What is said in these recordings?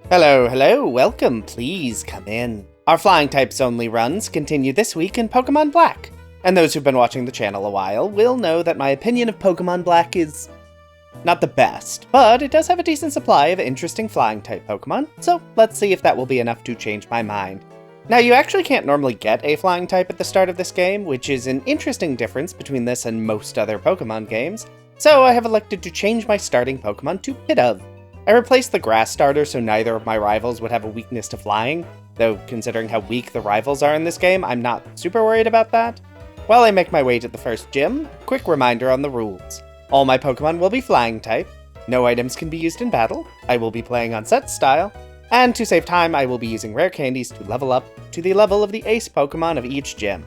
Hello, welcome, please come in. Our flying types only runs continue this week in Pokémon Black, and those who've been watching the channel a while will know that my opinion of Pokémon Black is not the best, but it does have a decent supply of interesting flying type Pokémon, so let's see if that will be enough to change my mind. Now, you actually can't normally get a flying type at the start of this game, which is an interesting difference between this and most other Pokémon games, so I have elected to change my starting Pokémon to Pidove. I replaced the grass starter so neither of my rivals would have a weakness to flying, though considering how weak the rivals are in this game, I'm not super worried about that. While I make my way to the first gym, quick reminder on the rules. All my Pokémon will be flying type, no items can be used in battle, I will be playing on set style, and to save time I will be using rare candies to level up to the level of the ace Pokémon of each gym.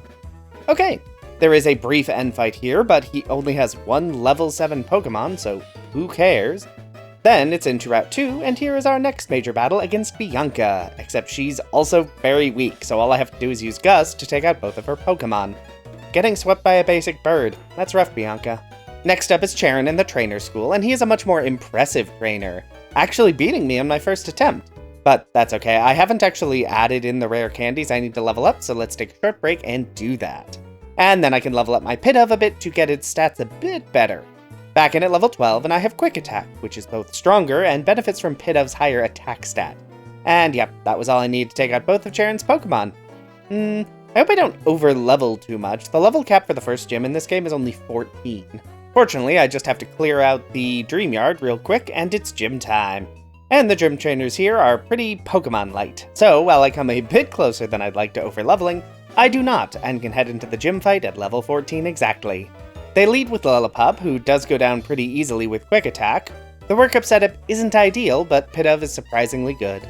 Okay, there is a brief end fight here, but he only has one level 7 Pokémon, so who cares? Then it's into Route 2, and here is our next major battle against Bianca, except she's also very weak, so all I have to do is use Gust to take out both of her Pokémon. Getting swept by a basic bird. That's rough, Bianca. Next up is Charon in the trainer school, and he is a much more impressive trainer, actually beating me on my first attempt. But that's okay, I haven't actually added in the rare candies I need to level up, so let's take a short break and do that. And then I can level up my Pidove a bit to get its stats a bit better. Back in at level 12, and I have Quick Attack, which is both stronger and benefits from Pidove's higher attack stat. And yep, that was all I needed to take out both of Charon's Pokémon. I hope I don't over-level too much. The level cap for the first gym in this game is only 14. Fortunately, I just have to clear out the Dream Yard real quick, and it's gym time. And the gym trainers here are pretty Pokémon light, so while I come a bit closer than I'd like to over-leveling, I do not, and can head into the gym fight at level 14 exactly. They lead with Lillipup, who does go down pretty easily with Quick Attack. The workup setup isn't ideal, but Pidove is surprisingly good.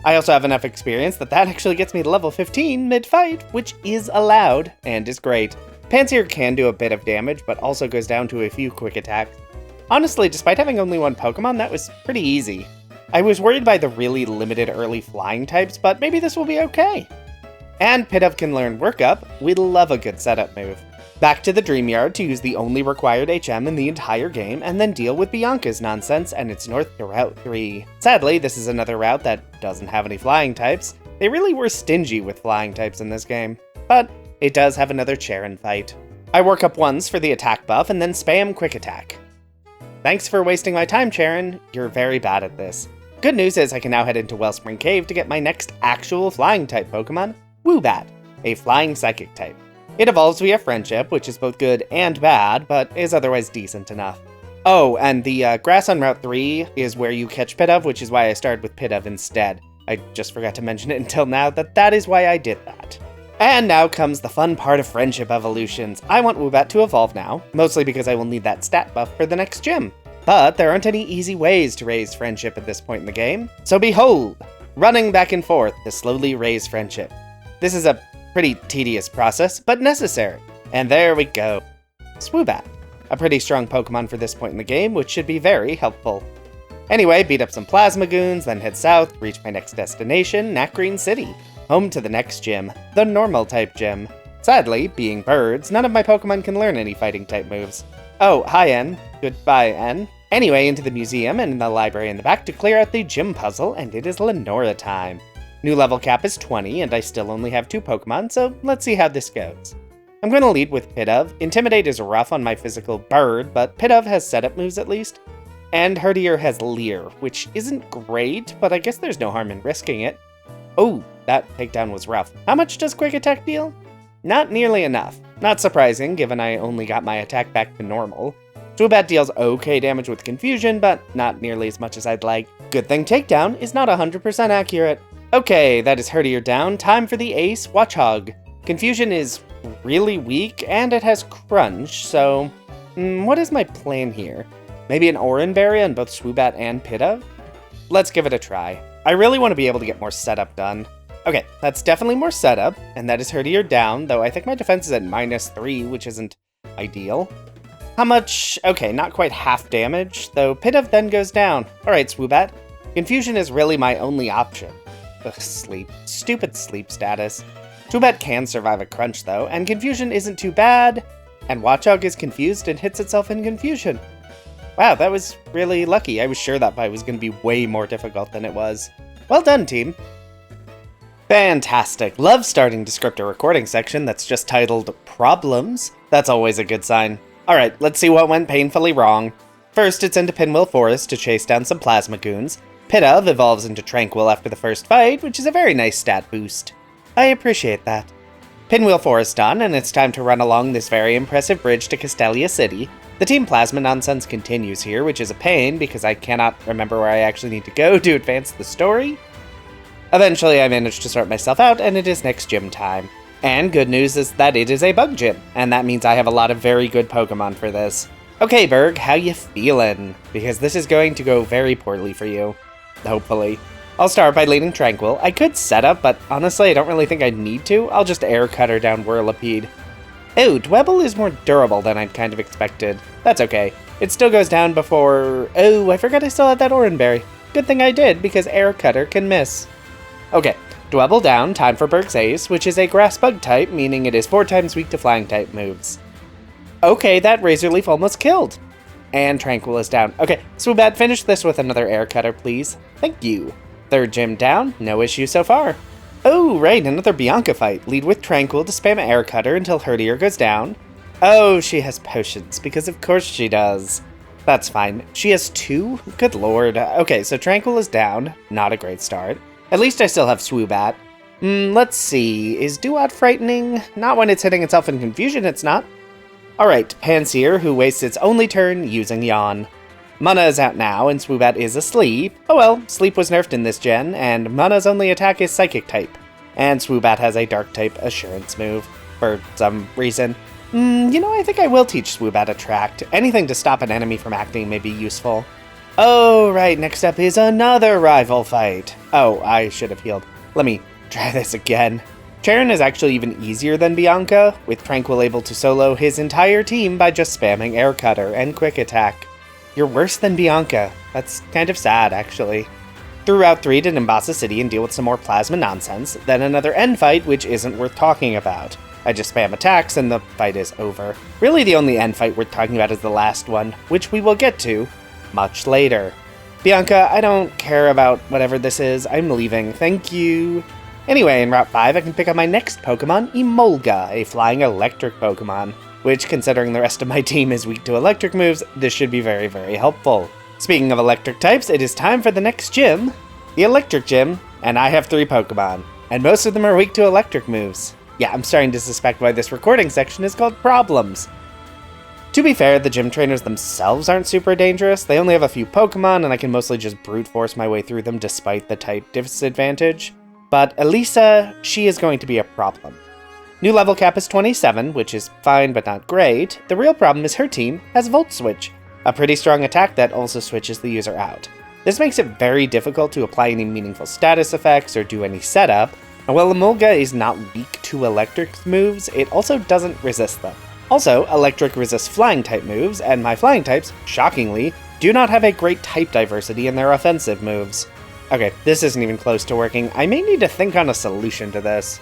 I also have enough experience that actually gets me to level 15 mid-fight, which is allowed, and is great. Pansear can do a bit of damage, but also goes down to a few Quick Attacks. Honestly, despite having only one Pokemon, that was pretty easy. I was worried by the really limited early flying types, but maybe this will be okay. And Pidove can learn Workup. We love a good setup move. Back to the Dream Yard to use the only required HM in the entire game, and then deal with Bianca's nonsense, and it's north to Route 3. Sadly, this is another route that doesn't have any flying types. They really were stingy with flying types in this game, but it does have another Charon fight. I work up once for the attack buff, and then spam Quick Attack. Thanks for wasting my time, Charon. You're very bad at this. Good news is I can now head into Wellspring Cave to get my next actual flying type Pokemon, Woobat, a flying psychic type. It evolves via friendship, which is both good and bad, but is otherwise decent enough. Oh, and the grass on Route 3 is where you catch Pidove, which is why I started with Pidove instead. I just forgot to mention it until now that is why I did that. And now comes the fun part of friendship evolutions. I want Woobat to evolve now, mostly because I will need that stat buff for the next gym. But there aren't any easy ways to raise friendship at this point in the game, so behold, running back and forth to slowly raise friendship. This is a pretty tedious process, but necessary. And there we go. Swoobat, a pretty strong Pokemon for this point in the game, which should be very helpful. Anyway, beat up some Plasmagoons, then head south, reach my next destination, Nacrene City, home to the next gym, the normal type gym. Sadly, being birds, none of my Pokemon can learn any fighting type moves. Oh, hi N. Goodbye, N. Anyway, into the museum and in the library in the back to clear out the gym puzzle, and it is Lenora time. New level cap is 20, and I still only have 2 Pokemon, so let's see how this goes. I'm going to lead with Pidove. Intimidate is rough on my physical bird, but Pidove has setup moves at least. And Herdier has Leer, which isn't great, but I guess there's no harm in risking it. Oh, that takedown was rough. How much does Quick Attack deal? Not nearly enough. Not surprising, given I only got my attack back to normal. Swoobat deals okay damage with Confusion, but not nearly as much as I'd like. Good thing Takedown is not 100% accurate. Okay, that is Herdier down. Time for the ace, Watchog. Confusion is really weak, and it has Crunch, so what is my plan here? Maybe an Oranberry on both Swoobat and Pidove? Let's give it a try. I really want to be able to get more setup done. Okay, that's definitely more setup, and that is Herdier down, though I think my defense is at -3, which isn't ideal. How much? Okay, not quite half damage, though Pidove then goes down. Alright, Swoobat. Confusion is really my only option. Ugh, sleep. Stupid sleep status. Swoobat can survive a crunch, though, and Confusion isn't too bad, and Watchog is confused and hits itself in Confusion. Wow, that was really lucky. I was sure that fight was going to be way more difficult than it was. Well done, team. Fantastic. Love starting to script a recording section that's just titled Problems. That's always a good sign. Alright, let's see what went painfully wrong. First, it's into Pinwheel Forest to chase down some Plasma Goons. Pitav evolves into Tranquil after the first fight, which is a very nice stat boost. I appreciate that. Pinwheel Forest done, and it's time to run along this very impressive bridge to Castelia City. The Team Plasma nonsense continues here, which is a pain because I cannot remember where I actually need to go to advance the story. Eventually, I managed to sort myself out, and it is next gym time. And good news is that it is a bug gym, and that means I have a lot of very good Pokemon for this. Okay, Berg, how you feeling? Because this is going to go very poorly for you. Hopefully. I'll start by leading Tranquil. I could set up, but honestly, I don't really think I'd need to. I'll just air cutter down Whirlipede. Oh, Dwebble is more durable than I'd kind of expected. That's okay. It still goes down before... Oh, I forgot I still had that Oranberry. Good thing I did, because air cutter can miss. Okay, Dwebble down, time for Berg's Ace, which is a Grass Bug type, meaning it is 4 times weak to Flying type moves. Okay, that Razor Leaf almost killed. And Tranquil is down. Okay, Swoobat, finish this with another air cutter, please. Thank you. Third gym down, no issue so far. Oh, right, another Bianca fight. Lead with Tranquil to spam air cutter until Herdier goes down. Oh, she has potions, because of course she does. That's fine. She has 2? Good lord. Okay, so Tranquil is down. Not a great start. At least I still have Swoobat. Let's see. Is Duat frightening? Not when it's hitting itself in confusion, it's not. Alright, Panseer, who wastes its only turn using Yawn. Mana is out now, and Swoobat is asleep. Oh well, Sleep was nerfed in this gen, and Mana's only attack is Psychic type. And Swoobat has a Dark type Assurance move, for some reason. You know, I think I will teach Swoobat Attract. Anything to stop an enemy from acting may be useful. Oh, right, next up is another rival fight. Oh, I should have healed. Let me try this again. Charon is actually even easier than Bianca, with Tranquil able to solo his entire team by just spamming Air Cutter and Quick Attack. You're worse than Bianca. That's kind of sad, actually. Through Route 3 to Nimbasa City and deal with some more Plasma nonsense, then another end fight which isn't worth talking about. I just spam attacks and the fight is over. Really the only end fight worth talking about is the last one, which we will get to much later. Bianca, I don't care about whatever this is. I'm leaving. Thank you. Anyway, in Route 5, I can pick up my next Pokemon, Emolga, a flying electric Pokemon, which, considering the rest of my team is weak to electric moves, this should be very, very helpful. Speaking of electric types, it is time for the next gym, the Electric Gym, and I have 3 Pokemon, and most of them are weak to electric moves. Yeah, I'm starting to suspect why this recording section is called Problems. To be fair, the gym trainers themselves aren't super dangerous. They only have a few Pokemon, and I can mostly just brute force my way through them despite the type disadvantage. But Elisa, she is going to be a problem. New level cap is 27, which is fine but not great. The real problem is her team has Volt Switch, a pretty strong attack that also switches the user out. This makes it very difficult to apply any meaningful status effects or do any setup, and while Emolga is not weak to electric moves, it also doesn't resist them. Also, electric resists flying type moves, and my flying types, shockingly, do not have a great type diversity in their offensive moves. Okay, this isn't even close to working. I may need to think on a solution to this.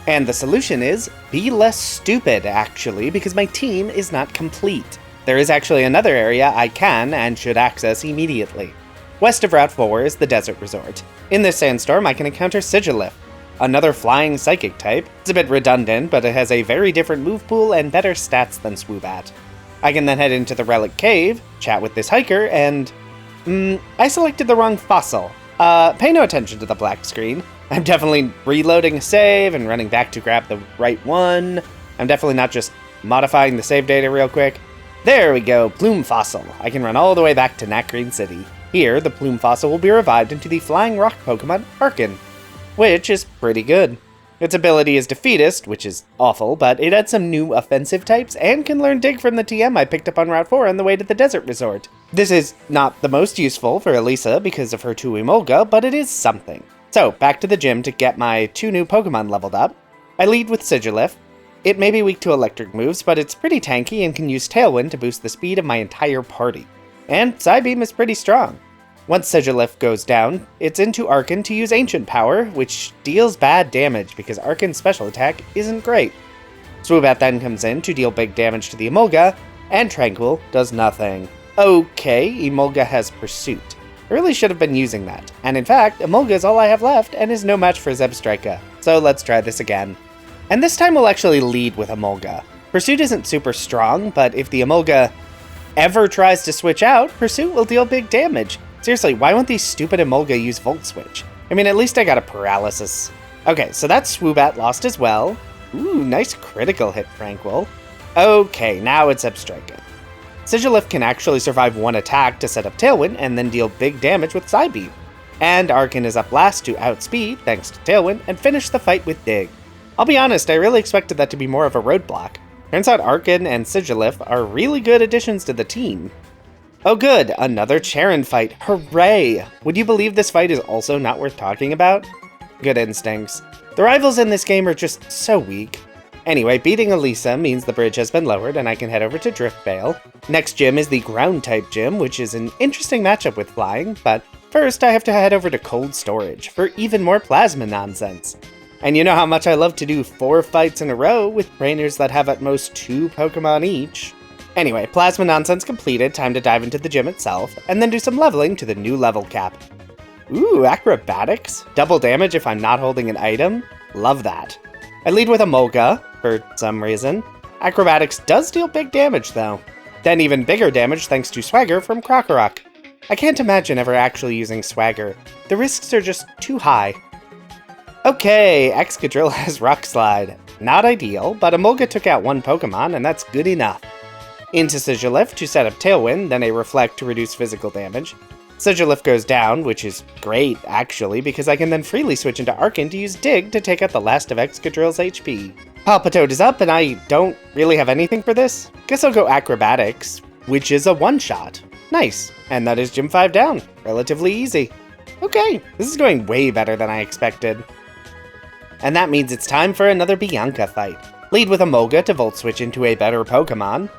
And the solution is, be less stupid, actually, because my team is not complete. There is actually another area I can and should access immediately. West of Route 4 is the Desert Resort. In this sandstorm, I can encounter Sigilif, another flying psychic type. It's a bit redundant, but it has a very different move pool and better stats than Swoobat. I can then head into the Relic Cave, chat with this hiker, and... I selected the wrong fossil. Pay no attention to the black screen. I'm definitely reloading a save and running back to grab the right one. I'm definitely not just modifying the save data real quick. There we go, Plume Fossil. I can run all the way back to Nacrene City. Here, the Plume Fossil will be revived into the flying rock Pokemon Arkin, which is pretty good. Its ability is Defeatist, which is awful, but it adds some new offensive types and can learn Dig from the TM I picked up on Route 4 on the way to the Desert Resort. This is not the most useful for Elisa because of her 2 Emolga, but it is something. So, back to the gym to get my 2 new Pokemon leveled up. I lead with Sigilif. It may be weak to electric moves, but it's pretty tanky and can use Tailwind to boost the speed of my entire party. And Psybeam is pretty strong. Once Sigilif goes down, it's into Arkin to use Ancient Power, which deals bad damage because Arkin's special attack isn't great. Swoobat then comes in to deal big damage to the Emolga, and Tranquil does nothing. Okay, Emolga has Pursuit. I really should have been using that. And in fact, Emolga is all I have left and is no match for Zebstrika. So let's try this again. And this time we'll actually lead with Emolga. Pursuit isn't super strong, but if the Emolga ever tries to switch out, Pursuit will deal big damage. Seriously, why won't these stupid Emolga use Volt Switch? I mean, at least I got a Paralysis. Okay, so that Swoobat lost as well. Ooh, nice critical hit, Tranquil. Okay, now it's Zebstrika. Sigilyph can actually survive one attack to set up Tailwind and then deal big damage with Psybeam. And Arkin is up last to outspeed, thanks to Tailwind, and finish the fight with Dig. I'll be honest, I really expected that to be more of a roadblock. Turns out Arkin and Sigilyph are really good additions to the team. Oh good, another Charon fight, hooray! Would you believe this fight is also not worth talking about? Good instincts. The rivals in this game are just so weak. Anyway, beating Elisa means the bridge has been lowered and I can head over to Driftveil. Next gym is the Ground-type gym, which is an interesting matchup with flying, but first I have to head over to Cold Storage for even more plasma nonsense. And you know how much I love to do 4 fights in a row with trainers that have at most 2 Pokemon each. Anyway, plasma nonsense completed, time to dive into the gym itself, and then do some leveling to the new level cap. Ooh, acrobatics? Double damage if I'm not holding an item? Love that. I lead with Emolga, for some reason. Acrobatics does deal big damage though. Then even bigger damage thanks to Swagger from Krokorok. I can't imagine ever actually using Swagger. The risks are just too high. Okay, Excadrill has Rock Slide. Not ideal, but Emolga took out 1 Pokemon and that's good enough. Into Sigilyph to set up Tailwind, then a Reflect to reduce physical damage. Sigilyph goes down, which is great, actually, because I can then freely switch into Arkin to use Dig to take out the last of Excadrill's HP. Palpitoad is up, and I don't really have anything for this. Guess I'll go Acrobatics, which is a one-shot. Nice, and that is Gym 5 down. Relatively easy. Okay, this is going way better than I expected. And that means it's time for another Bianca fight. Lead with Emolga to Volt Switch into a better Pokemon.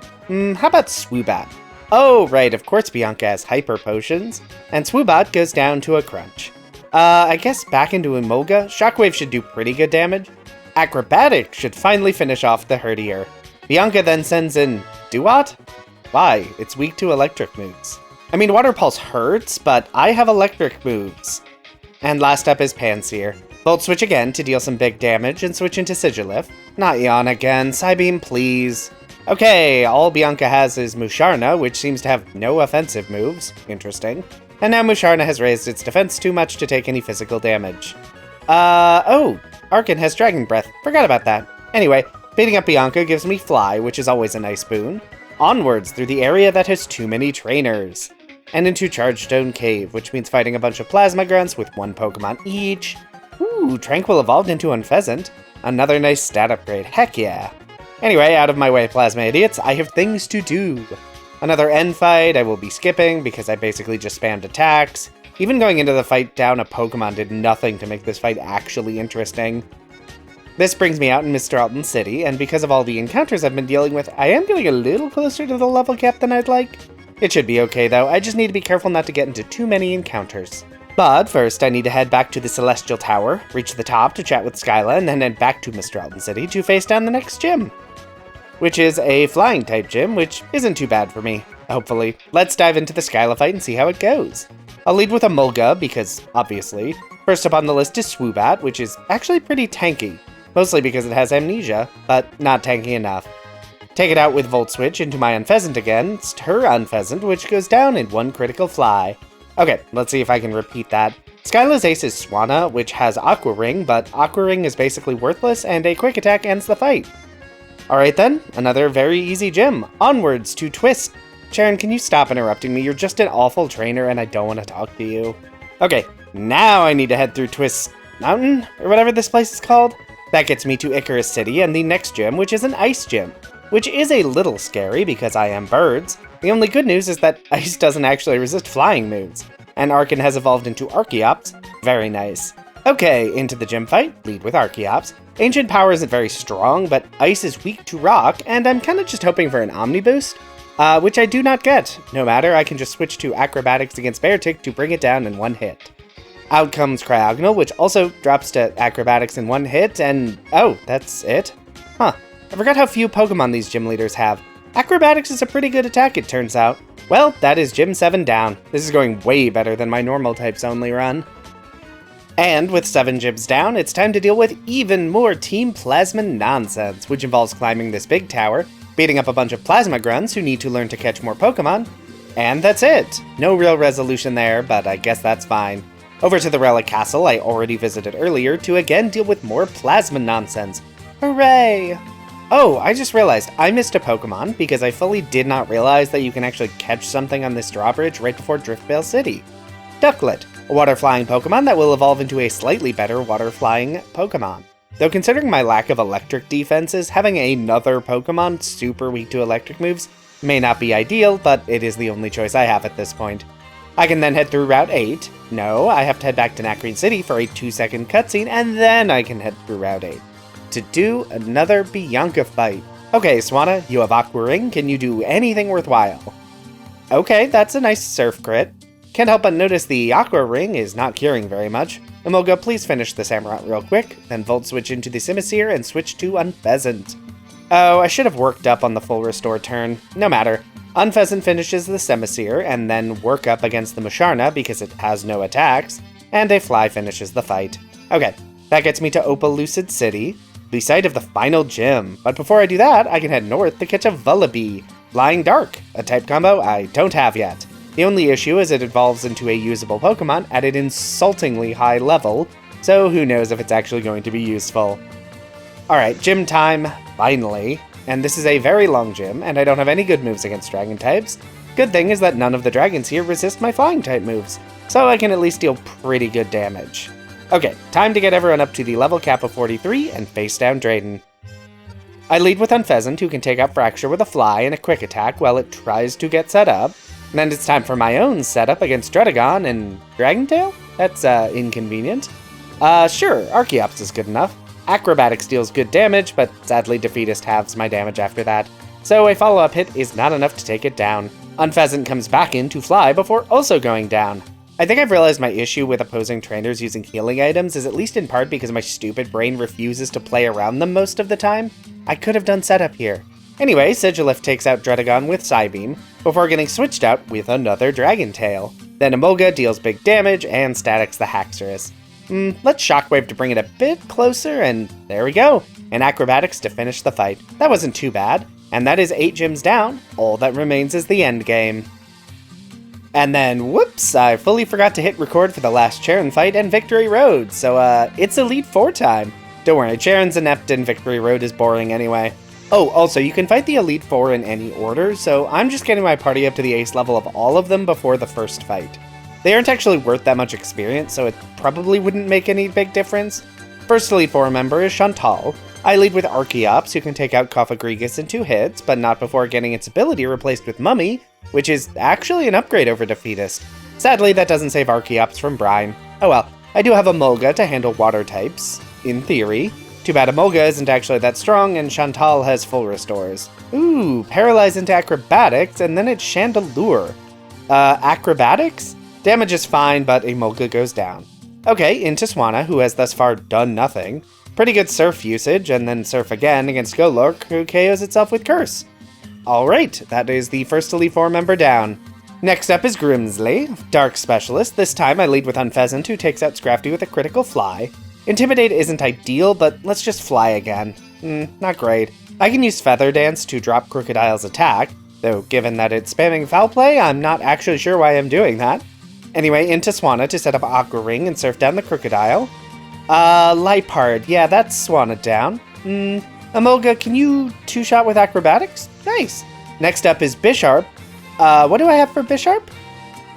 How about Swoobat? Oh, right, of course Bianca has Hyper Potions, and Swoobat goes down to a crunch. I guess back into Emolga, Shockwave should do pretty good damage. Acrobatics should finally finish off the herdier. Bianca then sends in Duat? Why? It's weak to electric moves. I mean, Water Pulse hurts, but I have electric moves. And last up is Pansear. Volt Switch again to deal some big damage and switch into Sigilyph. Not Yawn again, Psybeam please. Okay, all Bianca has is Musharna, which seems to have no offensive moves. Interesting. And now Musharna has raised its defense too much to take any physical damage. Oh, Arkin has Dragon Breath. Forgot about that. Anyway, beating up Bianca gives me Fly, which is always a nice boon. Onwards through the area that has too many trainers. And into Chargestone Cave, which means fighting a bunch of Plasma Grunts with 1 Pokemon each. Ooh, Tranquil evolved into Unpheasant. Another nice stat upgrade, heck yeah. Anyway, out of my way, Plasma Idiots, I have things to do. Another end fight I will be skipping because I basically just spammed attacks. Even going into the fight down a Pokemon did nothing to make this fight actually interesting. This brings me out in Mr. Alton City, and because of all the encounters I've been dealing with, I am getting a little closer to the level cap than I'd like. It should be okay though, I just need to be careful not to get into too many encounters. But first, I need to head back to the Celestial Tower, reach the top to chat with Skyla, and then head back to Mr. Alton City to face down the next gym. Which is a Flying-type gym, which isn't too bad for me, hopefully. Let's dive into the Skyla fight and see how it goes. I'll lead with Emolga, because, obviously. First up on the list is Swoobat, which is actually pretty tanky. Mostly because it has Amnesia, but not tanky enough. Take it out with Volt Switch into my Unpheasant against her Unpheasant, which goes down in 1 critical fly. Okay, let's see if I can repeat that. Skyla's ace is Swanna, which has Aqua Ring, but Aqua Ring is basically worthless, and a quick attack ends the fight. Alright then, another very easy gym. Onwards to Twist. Sharon, can you stop interrupting me? You're just an awful trainer and I don't want to talk to you. Okay, now I need to head through Twist Mountain, or whatever this place is called. That gets me to Icarus City and the next gym, which is an ice gym. Which is a little scary because I am birds. The only good news is that ice doesn't actually resist flying moves. And Arkin has evolved into Archeops. Very nice. Okay, into the gym fight. Lead with Archeops. Ancient Power isn't very strong, but Ice is weak to Rock, and I'm kind of just hoping for an Omni Boost, which I do not get. No matter, I can just switch to Acrobatics against Beartic to bring it down in 1 hit. Out comes Cryogonal, which also drops to Acrobatics in 1 hit, and oh, that's it? Huh. I forgot how few Pokemon these gym leaders have. Acrobatics is a pretty good attack, it turns out. Well, that is Gym 7 down. This is going way better than my normal types only run. And with 7 gyms down, it's time to deal with even more Team Plasma nonsense, which involves climbing this big tower, beating up a bunch of Plasma grunts who need to learn to catch more Pokemon, and that's it. No real resolution there, but I guess that's fine. Over to the Relic Castle I already visited earlier to again deal with more Plasma nonsense. Hooray! Oh, I just realized I missed a Pokemon because I fully did not realize that you can actually catch something on this drawbridge right before Driftveil City. Ducklet, a water-flying Pokemon that will evolve into a slightly better water-flying Pokemon. Though considering my lack of electric defenses, having another Pokemon super weak to electric moves may not be ideal, but it is the only choice I have at this point. I can then head through Route 8. No, I have to head back to Nacrene City for a 2-second cutscene, and then I can head through Route 8 to do another Bianca fight. Okay, Swanna, you have Aqua Ring. Can you do anything worthwhile? Okay, that's a nice surf crit. Can't help but notice the Aqua Ring is not curing very much. Emolga, please finish the Samurott real quick, then Volt switch into the Simisear and switch to Unpheasant. Oh, I should have worked up on the full restore turn. No matter. Unpheasant finishes the Simisear and then work up against the Musharna because it has no attacks, and a Fly finishes the fight. Okay, that gets me to Opalucid City, the site of the final gym. But before I do that, I can head north to catch a Vullaby, Flying Dark, a type combo I don't have yet. The only issue is it evolves into a usable Pokemon at an insultingly high level, so who knows if it's actually going to be useful. Alright, gym time, finally. And this is a very long gym, and I don't have any good moves against Dragon types. Good thing is that none of the dragons here resist my Flying type moves, so I can at least deal pretty good damage. Okay, time to get everyone up to the level cap of 43 and face down Drayden. I lead with Unpheasant, who can take out Fracture with a Fly and a Quick Attack while it tries to get set up. And then it's time for my own setup against Dredagon and Dragontail? That's, inconvenient. Sure, Archeops is good enough. Acrobatics deals good damage, but sadly Defeatist halves my damage after that. So a follow-up hit is not enough to take it down. Unpheasant comes back in to fly before also going down. I think I've realized my issue with opposing trainers using healing items is at least in part because my stupid brain refuses to play around them most of the time. I could have done setup here. Anyway, Sigilyph takes out Dredagon with Psybeam, before getting switched out with another Dragon Tail. Then Emolga deals big damage and statics the Haxorus. Let's Shockwave to bring it a bit closer, and there we go. And Acrobatics to finish the fight. That wasn't too bad. And that is 8 gyms down. All that remains is the end game. And then, whoops, I fully forgot to hit record for the last Charon fight and Victory Road, so it's Elite 4 time. Don't worry, Charon's inept and Victory Road is boring anyway. Oh, also, you can fight the Elite Four in any order, so I'm just getting my party up to the ace level of all of them before the first fight. They aren't actually worth that much experience, so it probably wouldn't make any big difference. First Elite Four member is Chantal. I lead with Archeops, who can take out Cofagrigus in 2 hits, but not before getting its ability replaced with Mummy, which is actually an upgrade over Defeatist. Sadly, that doesn't save Archeops from Brine. Oh well, I do have Emolga to handle water types, in theory. Too bad Emolga isn't actually that strong, and Chantal has full restores. Ooh, Paralyze into Acrobatics, and then it's Chandelure. Acrobatics? Damage is fine, but Emolga goes down. Okay, into Swanna, who has thus far done nothing. Pretty good Surf usage, and then Surf again against Golurk, who KOs itself with Curse. Alright, that is the first Elite Four member down. Next up is Grimsley, Dark Specialist. This time I lead with Unpheasant, who takes out Scrafty with a critical Fly. Intimidate isn't ideal, but let's just fly again. Not great. I can use Feather Dance to drop Crocodile's attack, though given that it's spamming Foul Play, I'm not actually sure why I'm doing that. Anyway, into Swanna to set up Aqua Ring and surf down the Crocodile. Lipard, yeah, that's Swanna down. Emolga, can you 2-shot with Acrobatics? Nice. Next up is Bisharp. What do I have for Bisharp?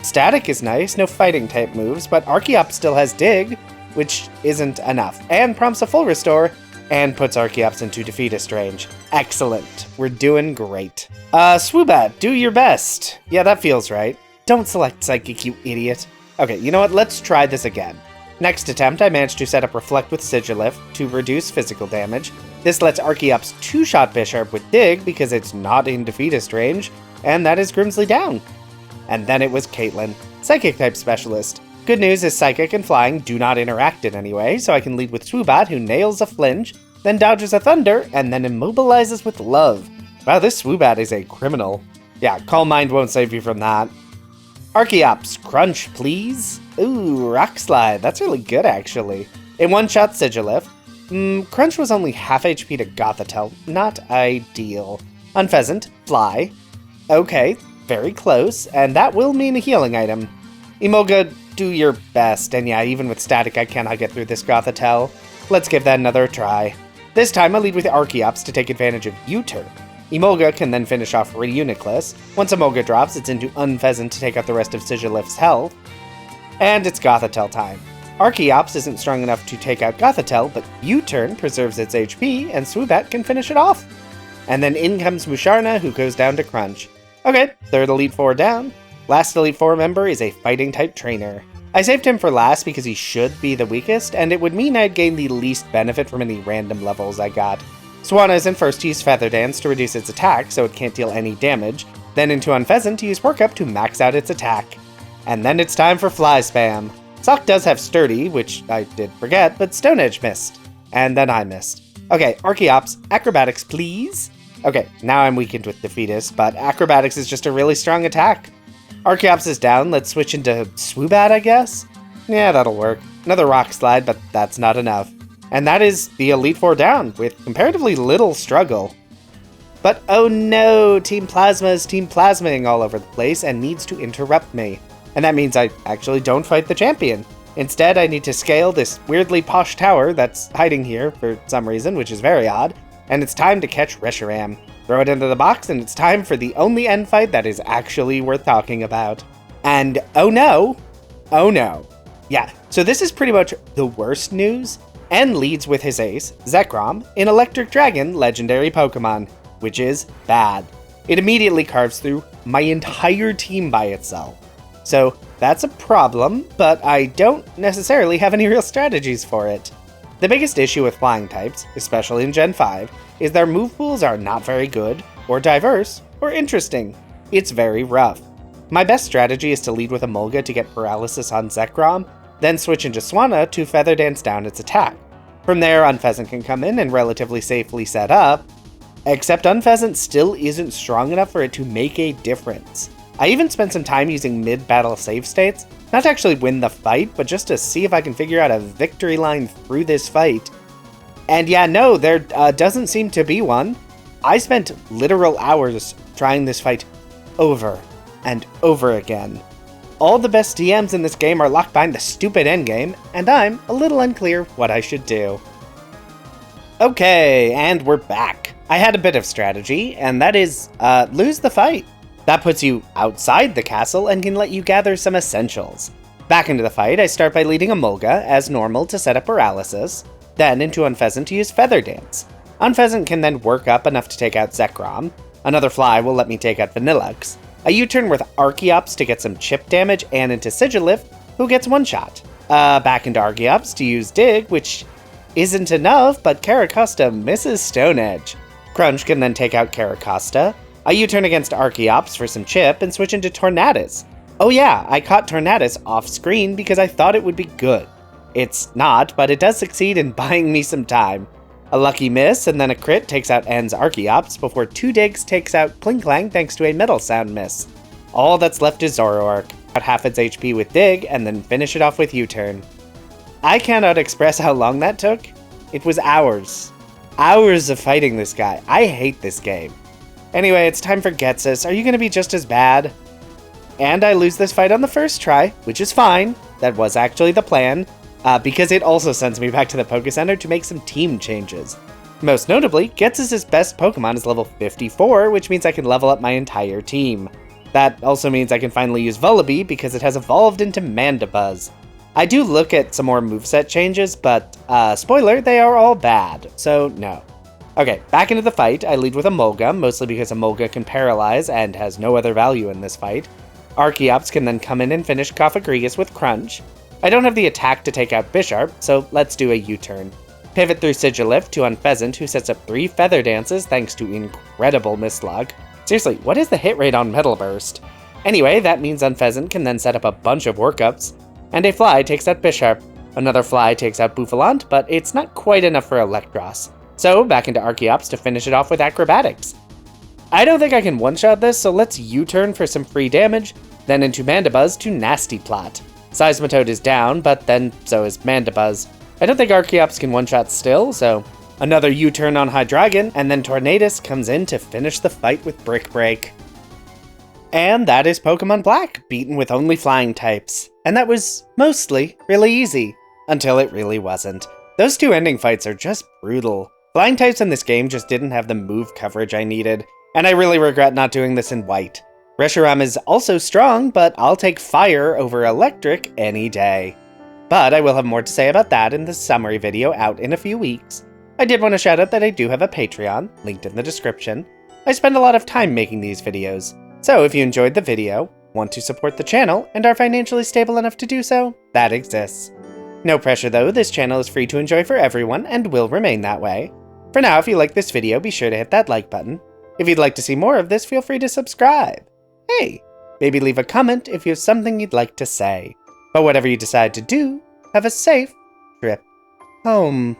Static is nice, no fighting type moves, but Archeops still has Dig, which isn't enough, and prompts a full restore, and puts Archeops into Defeatist range. Excellent. We're doing great. Swoobat, do your best. Yeah, that feels right. Don't select Psychic, you idiot. Okay, you know what? Let's try this again. Next attempt, I managed to set up Reflect with Sigilyph to reduce physical damage. This lets Archeops 2-shot Bisharp with Dig because it's not in Defeatist range, and that is Grimsley down. And then it was Caitlyn, Psychic-type Specialist. Good news is Psychic and Flying do not interact in any way, so I can lead with Swoobat, who nails a Flinch, then dodges a Thunder, and then immobilizes with Love. Wow, this Swoobat is a criminal. Yeah, Calm Mind won't save you from that. Archeops, Crunch, please. Ooh, Rock Slide. That's really good, actually. It one-shot Sigilif. Crunch was only half HP to Gothitelle. Not ideal. Unpheasant, Fly. Okay, very close, and that will mean a healing item. Emolga, do your best, and yeah, even with static I cannot get through this Gothitelle. Let's give that another try. This time I lead with Archeops to take advantage of U-turn. Emolga can then finish off Reuniclus. Once Emolga drops, it's into Unpheasant to take out the rest of Sigilif's health. And it's Gothitelle time. Archeops isn't strong enough to take out Gothitelle, but U-turn preserves its HP, and Swoobat can finish it off. And then in comes Musharna, who goes down to Crunch. Okay, third Elite Four down. Last Elite Four member is a Fighting-type trainer. I saved him for last because he should be the weakest, and it would mean I'd gain the least benefit from any random levels I got. Swanna is in first to use Feather Dance to reduce its attack so it can't deal any damage, then into Unpheasant to use Work Up to max out its attack. And then it's time for Fly Spam. Sock does have Sturdy, which I did forget, but Stone Edge missed. And then I missed. Okay, Archeops, Acrobatics please? Okay, now I'm weakened with Defeatist, but Acrobatics is just a really strong attack. Archeops is down, let's switch into Swoobat, I guess? Yeah, that'll work. Another Rock Slide, but that's not enough. And that is the Elite Four down, with comparatively little struggle. But oh no, Team Plasma is Team Plasmaing all over the place and needs to interrupt me. And that means I actually don't fight the champion. Instead, I need to scale this weirdly posh tower that's hiding here for some reason, which is very odd. And it's time to catch Reshiram. Throw it into the box, and it's time for the only end fight that is actually worth talking about. And oh no. Yeah, so this is pretty much the worst news. N leads with his ace, Zekrom, in Electric Dragon legendary Pokemon, which is bad. It immediately carves through my entire team by itself. So that's a problem, but I don't necessarily have any real strategies for it. The biggest issue with flying types, especially in Gen 5, is their move pools are not very good, or diverse, or interesting. It's very rough. My best strategy is to lead with Emolga to get paralysis on Zekrom, then switch into Swanna to Feather Dance down its attack. From there, Unpheasant can come in and relatively safely set up, except Unpheasant still isn't strong enough for it to make a difference. I even spent some time using mid-battle save states, not to actually win the fight, but just to see if I can figure out a victory line through this fight. And yeah, no, there doesn't seem to be one. I spent literal hours trying this fight over and over again. All the best DMs in this game are locked behind the stupid endgame, and I'm a little unclear what I should do. Okay, and we're back. I had a bit of strategy, and that is, lose the fight. That puts you outside the castle and can let you gather some essentials. Back into the fight, I start by leading Emolga, as normal, to set up paralysis, then into Unpheasant to use Feather Dance. Unpheasant can then work up enough to take out Zekrom. Another Fly will let me take out Vanillux. A U-turn with Archeops to get some chip damage, and into Sigilif, who gets one shot. Back into Archeops to use Dig, which isn't enough, but Caracosta misses Stone Edge. Crunch can then take out Caracosta. A U-turn against Archeops for some chip, and switch into Tornadus. Oh yeah, I caught Tornadus off screen because I thought it would be good. It's not, but it does succeed in buying me some time. A lucky miss, and then a crit takes out N's Archeops before 2 digs takes out Klinklang thanks to a Metal Sound miss. All that's left is Zoroark. Out half its HP with Dig, and then finish it off with U-turn. I cannot express how long that took. It was hours. Hours of fighting this guy. I hate this game. Anyway, it's time for Getsus. Are you going to be just as bad? And I lose this fight on the first try, which is fine. That was actually the plan. Because it also sends me back to the Poké Center to make some team changes. Most notably, Getsus' best Pokemon is level 54, which means I can level up my entire team. That also means I can finally use Vullaby because it has evolved into Mandibuzz. I do look at some more moveset changes, but, spoiler, they are all bad, so no. Okay, back into the fight, I lead with Emolga, mostly because Emolga can paralyze and has no other value in this fight. Archeops can then come in and finish Cofagrigus with Crunch. I don't have the attack to take out Bisharp, so let's do a U-turn. Pivot through Sigilif to Unpheasant, who sets up 3 Feather Dances thanks to incredible Mistlog. Seriously, what is the hit rate on Metal Burst? Anyway, that means Unpheasant can then set up a bunch of workups, and a Fly takes out Bisharp. Another Fly takes out Bouffalant, but it's not quite enough for Electros. So, back into Archeops to finish it off with Acrobatics. I don't think I can one-shot this, so let's U-turn for some free damage, then into Mandibuzz to Nasty Plot. Seismitoad is down, but then so is Mandibuzz. I don't think Archeops can one-shot still, so another U-turn on Hydreigon, and then Tornadus comes in to finish the fight with Brick Break. And that is Pokémon Black, beaten with only flying types. And that was mostly really easy, until it really wasn't. Those two ending fights are just brutal. Flying types in this game just didn't have the move coverage I needed, and I really regret not doing this in white. Reshiram is also strong, but I'll take fire over electric any day. But I will have more to say about that in the summary video out in a few weeks. I did want to shout out that I do have a Patreon, linked in the description. I spend a lot of time making these videos, so if you enjoyed the video, want to support the channel, and are financially stable enough to do so, that exists. No pressure though, this channel is free to enjoy for everyone and will remain that way. For now, if you like this video, be sure to hit that like button. If you'd like to see more of this, feel free to subscribe. Hey, maybe leave a comment if you have something you'd like to say. But whatever you decide to do, have a safe trip home.